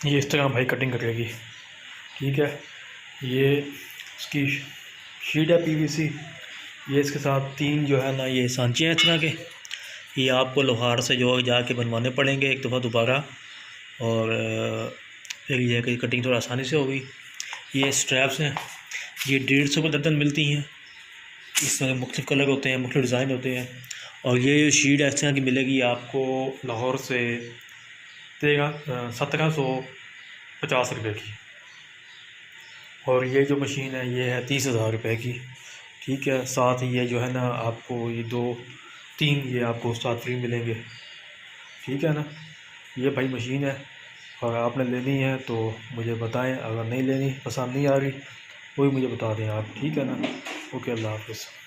ये इस तरह भाई कटिंग करेगी। ठीक है, ये इसकी शीट है पीवीसी। ये इसके साथ 3 जो है ना ये सांचे हैं इस तरह के। ये आपको लोहार से जो जाके बनवाने पड़ेंगे एक दफ़ा दोबारा, और फिर ये कि कटिंग थोड़ा आसानी से होगी। ये स्ट्रैप्स हैं, ये 150 में दर्जन मिलती हैं। इसमें मुख्तलिफ़ कलर होते हैं, मुख्तलिफ़ डिज़ाइन होते हैं। और ये शीट इस तरह की मिलेगी आपको लाहौर से 1750 रुपये की। और ये जो मशीन है ये है 30,000 रुपये की। ठीक है, साथ ही ये जो है ना आपको ये 2-3 ये आपको साथ फ्री मिलेंगे। ठीक है ना, ये भाई मशीन है, और आपने लेनी है तो मुझे बताएं। अगर नहीं लेनी, पसंद नहीं आ रही, वो भी मुझे बता दें आप। ठीक है ना, ओके, अल्लाह हाफ़िज़।